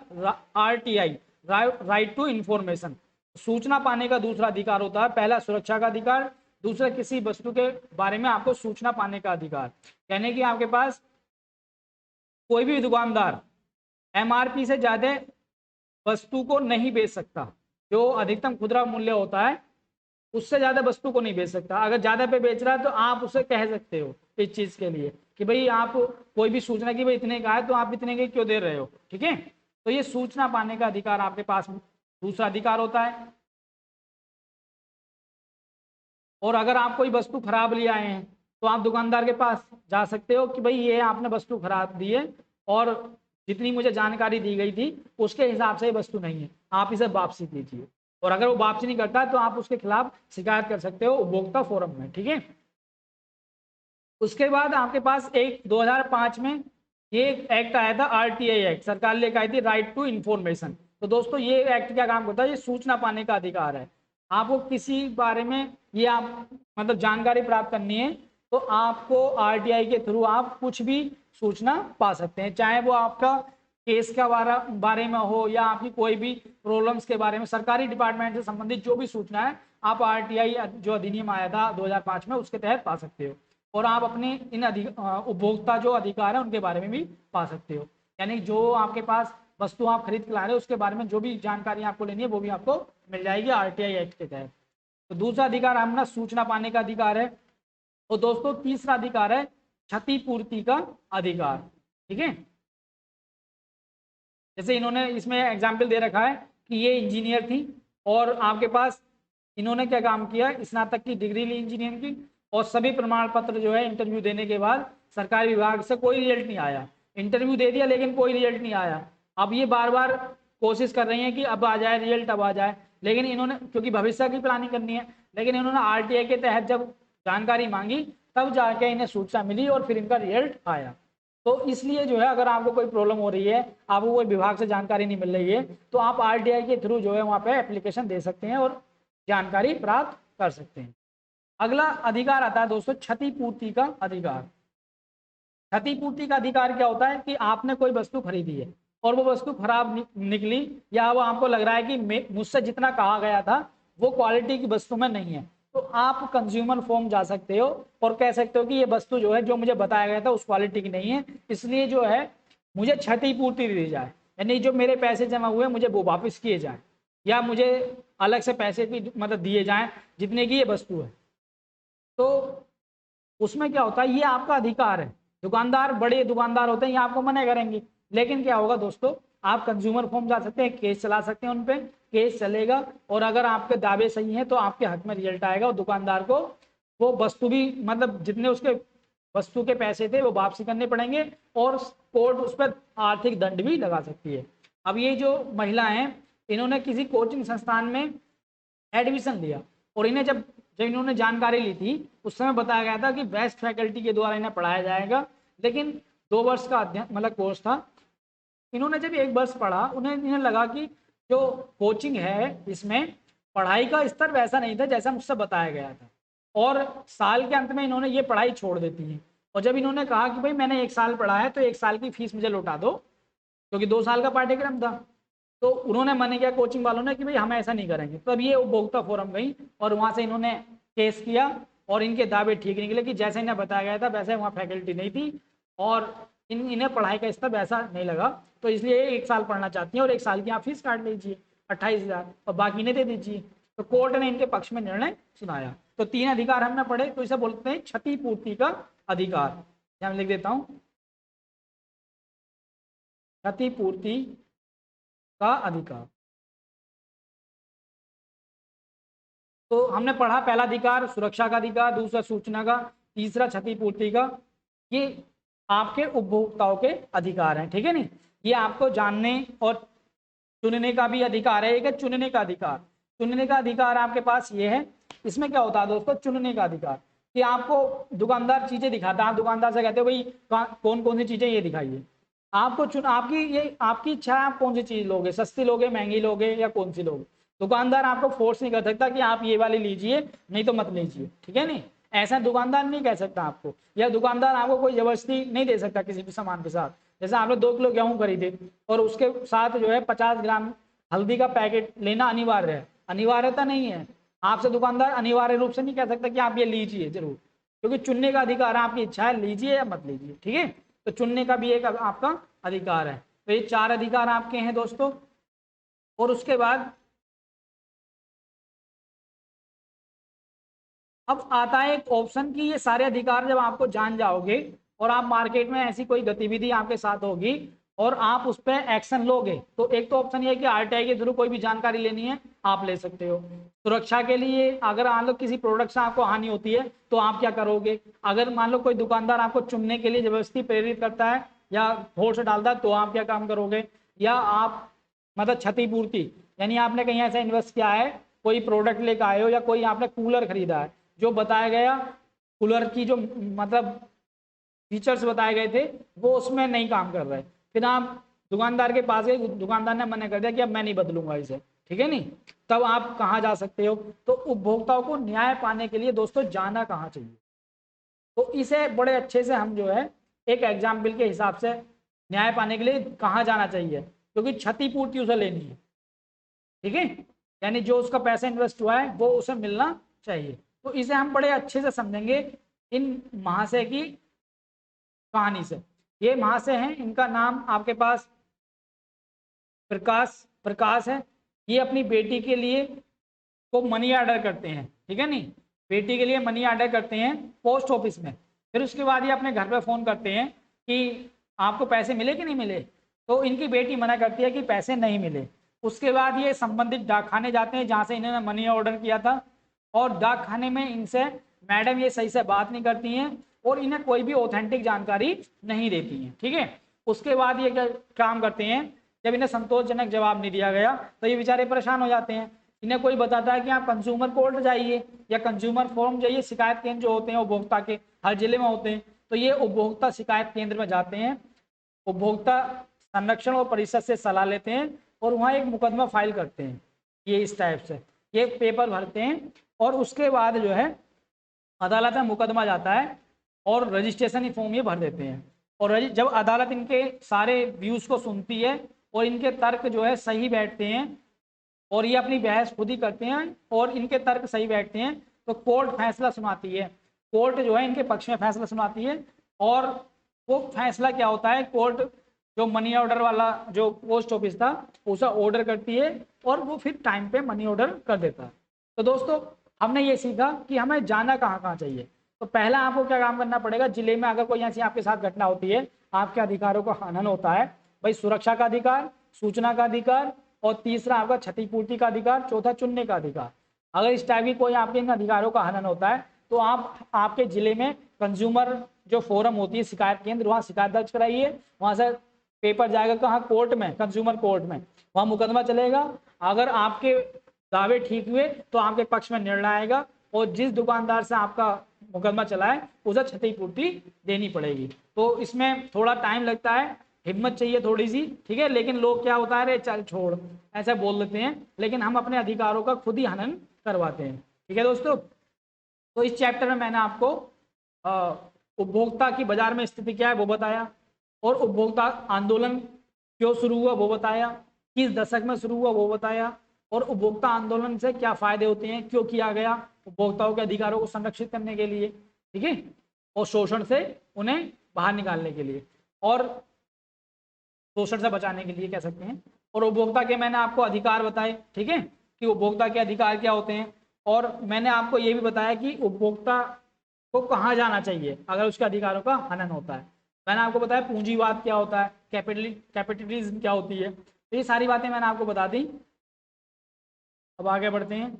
RTI, राइट टू इंफॉर्मेशन। सूचना पाने का दूसरा अधिकार होता है, पहला सुरक्षा का अधिकार, दूसरा किसी वस्तु के बारे में आपको सूचना पाने का अधिकार। यानी कि आपके पास कोई भी दुकानदार MRP से ज्यादा वस्तु को नहीं बेच सकता। जो अधिकतम खुदरा मूल्य होता है उससे ज्यादा वस्तु को नहीं बेच सकता। अगर ज्यादा पे बेच रहा है तो आप उसे कह सकते हो इस चीज के लिए कि भाई आप कोई भी सूचना की भाई इतने का है तो आप इतने के क्यों दे रहे हो, ठीक है। तो ये सूचना पाने का अधिकार आपके पास दूसरा अधिकार होता है। और अगर आप कोई वस्तु खराब ले आए हैं तो आप दुकानदार के पास जा सकते हो कि भाई ये आपने वस्तु खराब दी है और जितनी मुझे जानकारी दी गई थी उसके हिसाब से ये वस्तु नहीं है, आप इसे वापसी कीजिए। और अगर वो वापसी नहीं करता है तो आप उसके खिलाफ शिकायत कर सकते हो उपभोक्ता फोरम में, ठीक है। उसके बाद आपके पास एक 2005 में ये एक्ट आया था RTI एक्ट, सरकार लेकर आई थी, राइट टू इंफॉर्मेशन। तो दोस्तों ये एक्ट क्या काम करता है, ये सूचना पाने का अधिकार है। आपको किसी बारे में ये आप मतलब जानकारी प्राप्त करनी है तो आपको RTI के थ्रू आप कुछ भी सूचना पा सकते हैं, चाहे वो आपका केस का बारे में हो या आपकी कोई भी प्रॉब्लम्स के बारे में, सरकारी डिपार्टमेंट से संबंधित जो भी सूचना है आप RTI जो अधिनियम आया था 2005 में उसके तहत पा सकते हो। और आप अपने इन उपभोक्ता जो अधिकार है उनके बारे में भी पा सकते हो। यानी जो आपके पास वस्तु आप खरीद के ला रहे हो उसके बारे में जो भी जानकारी आपको लेनी है वो भी आपको मिल जाएगी RTI एक्ट के तहत। तो दूसरा अधिकार हमारा सूचना पाने का अधिकार है। और दोस्तों तीसरा अधिकार है क्षतिपूर्ति का अधिकार, ठीक है। जैसे इन्होंने इसमें एग्जाम्पल दे रखा है कि ये इंजीनियर थी और आपके पास इन्होंने क्या काम किया, स्नातक की डिग्री ली इंजीनियरिंग की और सभी प्रमाण पत्र जो है इंटरव्यू देने के बाद सरकारी विभाग से कोई रिजल्ट नहीं आया। इंटरव्यू दे दिया लेकिन कोई रिजल्ट नहीं आया। अब ये बार बार कोशिश कर रही हैं कि अब आ जाए रिजल्ट, अब आ जाए, लेकिन इन्होंने क्योंकि भविष्य की प्लानिंग करनी है, लेकिन इन्होंने RTI के तहत जब जानकारी मांगी तब जाके इन्हें सूचना मिली और फिर इनका रिजल्ट आया। तो इसलिए जो है अगर आपको कोई प्रॉब्लम हो रही है, आपको कोई विभाग से जानकारी नहीं मिल रही है, तो आप RTI के थ्रू जो है वहाँ पे एप्लीकेशन दे सकते हैं और जानकारी प्राप्त कर सकते हैं। अगला अधिकार आता है दोस्तों क्षतिपूर्ति का अधिकार। क्षतिपूर्ति का अधिकार क्या होता है कि आपने कोई वस्तु खरीदी है और वो वस्तु खराब निकली या वो आपको लग रहा है कि मुझसे जितना कहा गया था वो क्वालिटी की वस्तु में नहीं है, तो आप कंज्यूमर फॉर्म जा सकते हो और कह सकते हो कि ये वस्तु जो है जो मुझे बताया गया था उस क्वालिटी की नहीं है, इसलिए जो है मुझे क्षतिपूर्ति दी जाए, यानी जो मेरे पैसे जमा हुए मुझे वो वापस किए जाए, या मुझे अलग से पैसे भी मतलब दिए जाएं जितने की ये वस्तु है। तो उसमें क्या होता है, ये आपका अधिकार है। दुकानदार, बड़े दुकानदार होते हैं, ये आपको मना करेंगे, लेकिन क्या होगा दोस्तों, आप कंज्यूमर फॉर्म जा सकते हैं, केस चला सकते हैं, उन पे केस चलेगा, और अगर आपके दावे सही हैं तो आपके हक में रिजल्ट आएगा, और दुकानदार को वो वस्तु भी मतलब जितने उसके वस्तु के पैसे थे वो वापसी करने पड़ेंगे, और कोर्ट उस पर आर्थिक दंड भी लगा सकती है। अब ये जो महिला हैं, इन्होंने किसी कोचिंग संस्थान में एडमिशन लिया, और इन्हें जब जब इन्होंने जानकारी ली थी उस समय बताया गया था कि बेस्ट फैकल्टी के द्वारा इन्हें पढ़ाया जाएगा, लेकिन 2 वर्ष का अध्ययन मतलब कोर्स था। इन्होंने जब 1 वर्ष पढ़ा, इन्हें लगा कि जो कोचिंग है इसमें पढ़ाई का स्तर वैसा नहीं था जैसा मुझसे बताया गया था, और साल के अंत में इन्होंने ये पढ़ाई छोड़ देती हैं। और जब इन्होंने कहा कि भाई मैंने 1 साल पढ़ा है तो 1 साल की फीस मुझे लौटा दो, क्योंकि 2 साल का पाठ्यक्रम था, तो उन्होंने माने किया कोचिंग वालों ने कि भाई हम ऐसा नहीं करेंगे। तो अब ये उपभोक्ता फोरम गई और वहां से इन्होंने केस किया, और इनके दावे ठीक निकले कि जैसे इन्हें बताया गया था वैसे वहाँ फैकल्टी नहीं थी, और इन्हें पढ़ाई का स्तर वैसा नहीं लगा, तो इसलिए 1 साल पढ़ना चाहती हैं, और 1 साल की आप फीस काट लीजिए 28,000 और बाकी इन्हें दे दीजिए। तो कोर्ट ने इनके पक्ष में निर्णय सुनाया। तो 3 अधिकार हमने पढ़े, तो इसे बोलते हैं क्षतिपूर्ति का अधिकार। यहाँ लिख देता हूँ, क्षतिपूर्ति का अधिकार। तो हमने पढ़ा, पहला अधिकार सुरक्षा का अधिकार, दूसरा सूचना का, तीसरा क्षतिपूर्ति का। ये आपके उपभोक्ताओं के अधिकार हैं, ठीक है नहीं। ये आपको जानने और चुनने का भी अधिकार है। एक है चुनने का अधिकार। चुनने का अधिकार आपके पास ये है। इसमें क्या होता है दोस्तों, चुनने का अधिकार कि आपको दुकानदार चीजें दिखाता है, आप दुकानदार से कहते हो भाई कौन कौन सी चीजें ये दिखाइए, आपको आपकी इच्छा है, आप कौन सी चीज लोगे, सस्ती लोगे, महंगी लोगे, या कौन सी लोगे। दुकानदार आपको फोर्स नहीं कर सकता कि आप ये वाली लीजिए नहीं तो मत लीजिए, ठीक है नहीं। ऐसा दुकानदार नहीं कह सकता आपको, या दुकानदार आपको कोई जबरदस्ती नहीं दे सकता किसी भी सामान के साथ। जैसे आपने 2 किलो गेहूं खरीदे और उसके साथ जो है 50 ग्राम हल्दी का पैकेट लेना अनिवार्य है, अनिवार्यता नहीं है। आपसे दुकानदार अनिवार्य रूप से नहीं कह सकता कि आप ये लीजिए जरूर, क्योंकि चुनने का अधिकार है, आपकी इच्छा है लीजिए या मत लीजिए, ठीक है। तो चुनने का भी एक आपका अधिकार है। तो ये 4 अधिकार आपके हैं दोस्तों। और उसके बाद अब आता है एक ऑप्शन की, ये सारे अधिकार जब आपको जान जाओगे और आप मार्केट में ऐसी कोई गतिविधि आपके साथ होगी और आप उस पर एक्शन लोगे, तो एक तो ऑप्शन ये है कि आरटीआई के थ्रू कोई भी जानकारी लेनी है आप ले सकते हो। सुरक्षा के लिए अगर मान लो किसी प्रोडक्ट से आपको हानि होती है तो आप क्या करोगे। अगर मान लो कोई दुकानदार आपको चुनने के लिए जबरदस्ती प्रेरित करता है या फोर्स डालता है तो आप क्या काम करोगे। या आप मतलब क्षतिपूर्ति, यानी आपने कहीं ऐसा इन्वेस्ट किया है, कोई प्रोडक्ट लेकर आए हो, या कोई आपने कूलर खरीदा है, जो बताया गया कूलर की जो मतलब फीचर्स बताए गए थे वो उसमें नहीं काम कर रहे, फिर आप दुकानदार के पास गए, दुकानदार ने मना कर दिया कि अब मैं नहीं बदलूंगा इसे, ठीक है नहीं। तब आप कहाँ जा सकते हो। तो उपभोक्ताओं को न्याय पाने के लिए दोस्तों जाना कहाँ चाहिए, तो इसे बड़े अच्छे से हम जो है एक एग्जाम्पल के हिसाब से न्याय पाने के लिए कहाँ जाना चाहिए, क्योंकि क्षतिपूर्ति उसे लेनी है, ठीक है। यानी जो उसका पैसा इन्वेस्ट हुआ है वो उसे मिलना चाहिए। तो इसे हम बड़े अच्छे से समझेंगे इन महाशय की कहानी से। ये महाशय हैं, इनका नाम आपके पास प्रकाश है। ये अपनी बेटी के लिए को मनी ऑर्डर करते हैं, ठीक है नहीं, बेटी के लिए मनी ऑर्डर करते हैं पोस्ट ऑफिस में। फिर उसके बाद ये अपने घर पे फ़ोन करते हैं कि आपको पैसे मिले कि नहीं मिले, तो इनकी बेटी मना करती है कि पैसे नहीं मिले। उसके बाद ये संबंधित डाकखाने जाते हैं जहाँ से इन्होंने मनी ऑर्डर किया था, और डाकखाने में इनसे मैडम ये सही से बात नहीं करती हैं और इन्हें कोई भी ऑथेंटिक जानकारी नहीं देती हैं, ठीक है। उसके बाद ये क्या काम करते हैं, जब इन्हें संतोषजनक जवाब नहीं दिया गया तो ये बेचारे परेशान हो जाते हैं। इन्हें कोई बताता है कि आप कंज्यूमर कोर्ट जाइए या कंज्यूमर फोरम जाइए, शिकायत केंद्र जो होते हैं उपभोक्ता के हर जिले में होते हैं, तो ये उपभोक्ता शिकायत केंद्र में जाते हैं, उपभोक्ता संरक्षण और परिषद से सलाह लेते हैं और वहाँ एक मुकदमा फाइल करते हैं। ये इस टाइप से ये पेपर भरते हैं, और उसके बाद जो है अदालत में मुकदमा जाता है और रजिस्ट्रेशन फॉर्म ये भर देते हैं। और जब अदालत इनके सारे व्यूज़ को सुनती है और इनके तर्क जो है सही बैठते हैं और ये अपनी बहस खुद ही करते हैं और इनके तर्क सही बैठते हैं, तो कोर्ट फैसला सुनाती है। कोर्ट जो है इनके पक्ष में फैसला सुनाती है, और वो फैसला क्या होता है, कोर्ट जो मनी ऑर्डर वाला जो पोस्ट ऑफिस था उसका ऑर्डर करती है और वो फिर टाइम पे मनी ऑर्डर कर देता है। तो दोस्तों हमने ये सीखा कि हमें जाना कहाँ कहाँ चाहिए। तो पहला आपको क्या काम करना पड़ेगा, जिले में अगर कोई ऐसी आपके साथ घटना होती है, आपके अधिकारों का हनन होता है, भाई सुरक्षा का अधिकार, सूचना का अधिकार, और तीसरा आपका क्षतिपूर्ति का अधिकार, चौथा चुनने का अधिकार। अगर इस टाइप की कोई आपके इन अधिकारों का हनन होता है तो आप आपके जिले में कंज्यूमर जो फोरम होती है, शिकायत केंद्र, वहाँ शिकायत दर्ज कराइए। वहाँ से पेपर जाएगा कहाँ, कोर्ट में, कंज्यूमर कोर्ट में, वहाँ मुकदमा चलेगा। अगर आपके दावे ठीक हुए तो आपके पक्ष में निर्णय आएगा और जिस दुकानदार से आपका मुकदमा चला है उसे क्षतिपूर्ति देनी पड़ेगी। तो इसमें थोड़ा टाइम लगता है, हिम्मत चाहिए थोड़ी सी, ठीक है। लेकिन लोग क्या होता है, अरे चल छोड़, ऐसा बोल देते हैं, लेकिन हम अपने अधिकारों का खुद ही हनन करवाते हैं, ठीक है दोस्तों। तो इस चैप्टर में मैंने आपको उपभोक्ता की बाजार में स्थिति क्या है वो बताया, और उपभोक्ता आंदोलन क्यों शुरू हुआ वो बताया, किस दशक में शुरू हुआ वो बताया, और उपभोक्ता आंदोलन से क्या फायदे होते हैं, क्यों किया गया, उपभोक्ताओं के अधिकारों को संरक्षित करने के लिए, ठीक है, और शोषण से उन्हें बाहर निकालने के लिए, और शोषण से बचाने के लिए कह सकते हैं। और उपभोक्ता के मैंने आपको अधिकार बताए, ठीक है, कि उपभोक्ता के अधिकार क्या होते हैं। और मैंने आपको ये भी बताया कि उपभोक्ता को कहाँ जाना चाहिए अगर उसके अधिकारों का हनन होता है। मैंने आपको बताया पूंजीवाद क्या होता है, कैपिटलिज्म क्या होती है, तो ये सारी बातें मैंने आपको बता दी। अब आगे बढ़ते हैं।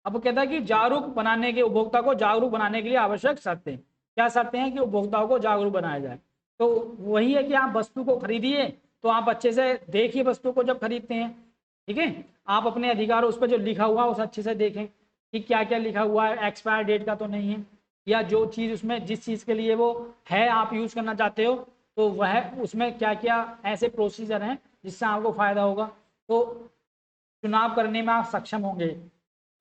अब वो कहता है कि जागरूक बनाने के, उपभोक्ता को जागरूक बनाने के लिए आवश्यक शर्तें, क्या शर्तें हैं कि उपभोक्ताओं को जागरूक बनाया जाए। तो वही है कि आप वस्तु को खरीदिए तो आप अच्छे से देखिए वस्तु को जब खरीदते हैं, ठीक है, आप अपने अधिकार उस पर जो लिखा हुआ है उसे अच्छे से देखें कि क्या क्या लिखा हुआ है, एक्सपायर डेट का तो नहीं है, या जो चीज़ उसमें जिस चीज़ के लिए वो है आप यूज़ करना चाहते हो तो वह उसमें क्या क्या ऐसे प्रोसीजर हैं जिससे आपको फ़ायदा होगा। तो चुनाव करने में आप सक्षम होंगे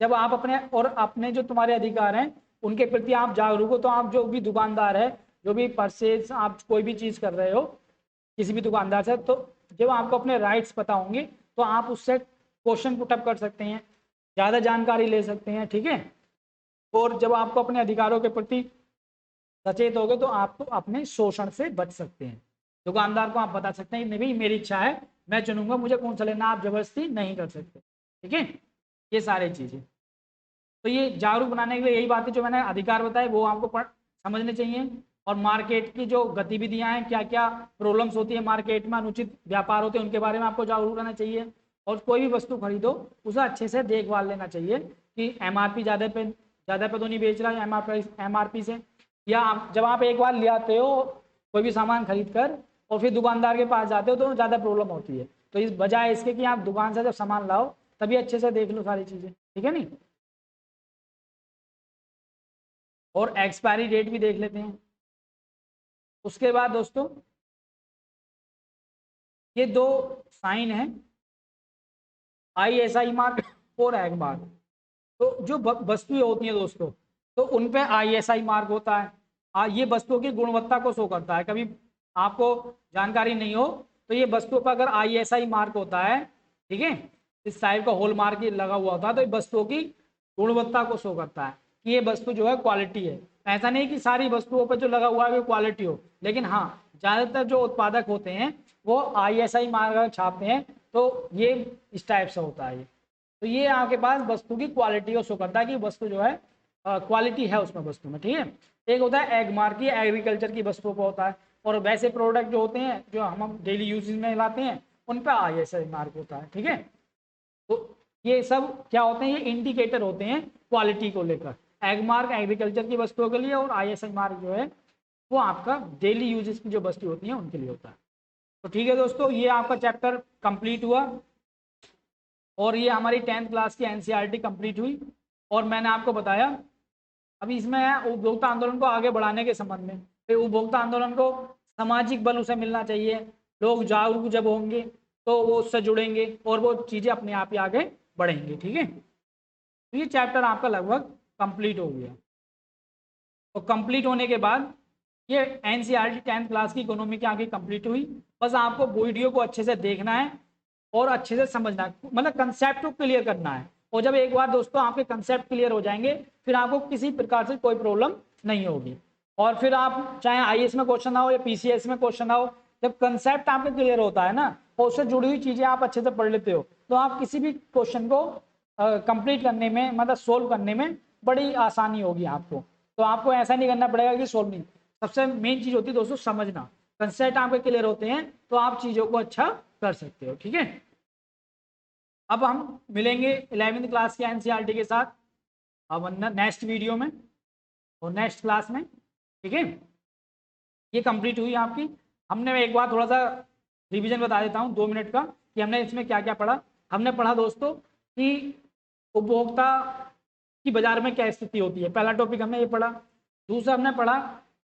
जब आप अपने और अपने जो तुम्हारे अधिकार हैं उनके प्रति आप जागरूक हो। तो आप जो भी दुकानदार है, जो भी परचेज आप कोई भी चीज़ कर रहे हो किसी भी दुकानदार से, तो जब आपको अपने राइट्स पता होंगे तो आप उससे क्वेश्चन पुटअप कर सकते हैं, ज़्यादा जानकारी ले सकते हैं, ठीक है। और जब आपको अपने अधिकारों के प्रति सचेत होगे तो आप तो अपने शोषण से बच सकते हैं। दुकानदार को आप बता सकते हैं नहीं भाई मेरी इच्छा है मैं चुनूंगा, मुझे कौन सा लेना, आप जबरदस्ती नहीं कर सकते, ठीक है। ये सारी चीज़ें, तो ये जागरूक बनाने के लिए यही बातें जो मैंने अधिकार बताए वो आपको समझने चाहिए। और मार्केट की जो गतिविधियां हैं, क्या क्या प्रॉब्लम्स होती है मार्केट में, अनुचित व्यापार होते हैं, उनके बारे में आपको जागरूक रहना चाहिए। और कोई भी वस्तु खरीदो उसे अच्छे से देखभाल लेना चाहिए कि एमआरपी ज़्यादा पे तो नहीं बेच रहा है एमआरपी से, या आप जब आप एक बार ले आते हो कोई भी सामान खरीद कर और फिर दुकानदार के पास जाते हो तो ज़्यादा प्रॉब्लम होती है। तो इस बजाय इसके कि आप दुकान से जब सामान लाओ तभी अच्छे से देख लो सारी चीज़ें, ठीक है नहीं। और एक्सपायरी डेट भी देख लेते हैं। उसके बाद दोस्तों ये दो साइन है, ISI मार्क और एग मार्क। तो जो वस्तुएं होती हैं दोस्तों तो उन पे ISI मार्क होता है, ये वस्तुओं की गुणवत्ता को शो करता है। कभी आपको जानकारी नहीं हो तो ये वस्तुओं पर अगर ISI मार्क होता है, ठीक है, इस टाइप का हॉल मार्क लगा हुआ होता है तो ये वस्तुओं की गुणवत्ता को शो करता है कि ये वस्तु जो है क्वालिटी है। ऐसा नहीं कि सारी वस्तुओं पर जो लगा हुआ है वो क्वालिटी हो, लेकिन हाँ ज़्यादातर जो उत्पादक होते हैं वो ISI मार्क छापते हैं तो ये इस टाइप से होता है। तो ये आपके पास वस्तु की क्वालिटी को शो करता है कि वस्तु जो है क्वालिटी है उसमें वस्तु में, ठीक है। एक होता है एग मार्क, ये एग्रीकल्चर की वस्तुओं पर होता है। और वैसे प्रोडक्ट जो होते हैं जो हम डेली यूजेज में लाते हैं उन पर ISI मार्क होता है, ठीक है। तो ये सब क्या होते हैं, ये इंडिकेटर होते हैं क्वालिटी को लेकर। एग मार्क एग्रीकल्चर की वस्तुओं के लिए और ISI मार्क जो है वो आपका डेली यूजेस की जो वस्तु होती है उनके लिए होता है। तो ठीक है दोस्तों, ये आपका चैप्टर कंप्लीट हुआ और ये हमारी 10th क्लास की NCERT कंप्लीट हुई। और मैंने आपको बताया अभी इसमें है उपभोक्ता आंदोलन को आगे बढ़ाने के संबंध में। फिर उपभोक्ता आंदोलन को सामाजिक बल उसे मिलना चाहिए, लोग जागरूक जब होंगे तो वो उससे जुड़ेंगे और वो चीज़ें अपने आप ही आगे बढ़ेंगी, ठीक है। तो ये चैप्टर आपका लगभग कंप्लीट हो गया। और कंप्लीट होने के बाद ये NCERT 10th क्लास की इकोनॉमी की आगे कंप्लीट हुई। बस आपको वीडियो को अच्छे से देखना है और अच्छे से समझना है, मतलब कंसेप्ट को क्लियर करना है। और जब एक बार दोस्तों आपके कंसेप्ट क्लियर हो जाएंगे फिर आपको किसी प्रकार से कोई प्रॉब्लम नहीं होगी। और फिर आप चाहे आईएएस में क्वेश्चन आओ या पीसीएस में क्वेश्चन आओ, जब कंसेप्ट आपके क्लियर होता है ना और उससे जुड़ी हुई चीजें आप अच्छे से पढ़ लेते हो, तो आप किसी भी क्वेश्चन को कंप्लीट करने में, मतलब सोल्व करने में बड़ी आसानी होगी आपको। तो आपको ऐसा नहीं करना पड़ेगा कि सोल्व नहीं। सबसे मेन चीज होती है दोस्तों समझना। कंसेप्ट आपके क्लियर होते हैं तो आप चीजों को अच्छा कर सकते हो। ठीक है, अब हम मिलेंगे 11वीं क्लास के एनसीईआरटी के साथ अब नेक्स्ट वीडियो में और नेक्स्ट क्लास में। ठीक है, ये कंप्लीट हुई आपकी। हमने एक बार थोड़ा सा रिवीजन बता देता हूँ 2 मिनट का कि हमने इसमें क्या क्या पढ़ा। हमने पढ़ा दोस्तों कि उपभोक्ता की बाजार में क्या स्थिति होती है, पहला टॉपिक हमने ये पढ़ा। दूसरा हमने पढ़ा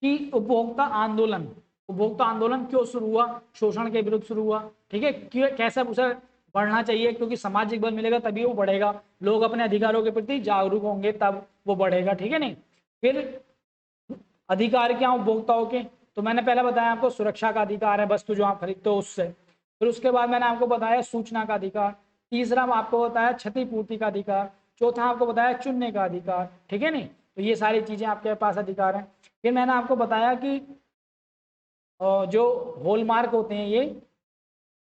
कि उपभोक्ता आंदोलन क्यों शुरू हुआ, शोषण के विरुद्ध शुरू हुआ। ठीक है, कैसे उसे बढ़ना चाहिए, क्योंकि सामाजिक बल मिलेगा तभी वो बढ़ेगा, लोग अपने अधिकारों के प्रति जागरूक होंगे तब वो बढ़ेगा। ठीक है नहीं, फिर अधिकार क्या उपभोक्ताओं के, तो मैंने पहले बताया आपको सुरक्षा का अधिकार है वस्तु जो आप खरीदते हो उससे। फिर उसके बाद मैंने आपको बताया सूचना का अधिकार। तीसरा आपको बताया क्षतिपूर्ति का अधिकार। चौथा आपको बताया चुनने का अधिकार। ठीक है नहीं, तो ये सारी चीजें आपके पास अधिकार हैं। फिर मैंने आपको बताया कि जो हॉलमार्क होते हैं ये,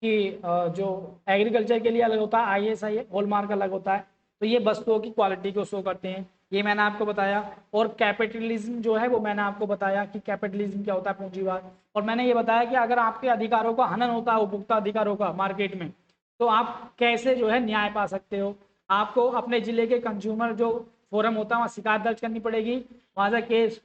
कि जो एग्रीकल्चर के लिए अलग होता है आईएसआई हॉलमार्क अलग होता है, तो ये वस्तुओं की क्वालिटी को शो करते हैं, ये मैंने आपको बताया। और कैपिटलिज्म जो है वो मैंने आपको बताया कि कैपिटलिज्म क्या होता है, पूंजीवाद। और मैंने ये बताया कि अगर आपके अधिकारों का हनन होता है उपभोक्ता अधिकारों का मार्केट में, तो आप कैसे जो है न्याय पा सकते हो। आपको अपने जिले के कंज्यूमर जो फोरम होता है वहाँ शिकायत दर्ज करनी पड़ेगी, वहाँ से केस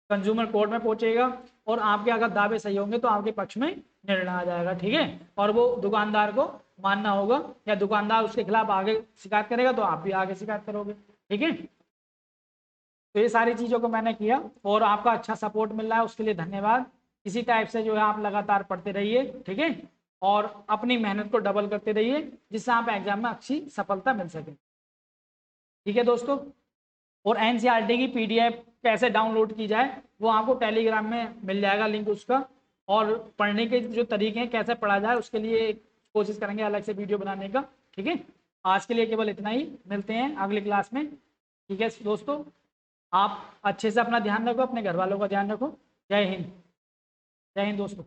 कंज्यूमर कोर्ट में पहुंचेगा और आपके अगर दावे सही होंगे तो आपके पक्ष में निर्णय आ जाएगा। ठीक है, और वो दुकानदार को मानना होगा, या दुकानदार उसके खिलाफ आगे शिकायत करेगा तो आप भी आगे शिकायत करोगे। ठीक है, तो ये सारी चीज़ों को मैंने किया और आपका अच्छा सपोर्ट मिल रहा है, उसके लिए धन्यवाद। इसी टाइप से जो है आप लगातार पढ़ते रहिए। ठीक है, और अपनी मेहनत को डबल करते रहिए जिससे आप एग्जाम में अच्छी सफलता मिल सके। ठीक है दोस्तों, और एनसीईआरटी की पीडीएफ कैसे डाउनलोड की जाए वो आपको टेलीग्राम में मिल जाएगा लिंक उसका। और पढ़ने के जो तरीके हैं कैसे पढ़ा जाए उसके लिए कोशिश करेंगे अलग से वीडियो बनाने का। ठीक है, आज के लिए केवल इतना ही, मिलते हैं अगली क्लास में। ठीक है दोस्तों, आप अच्छे से अपना ध्यान रखो, अपने घर वालों का ध्यान रखो। जय हिंद, जय हिंद दोस्तों।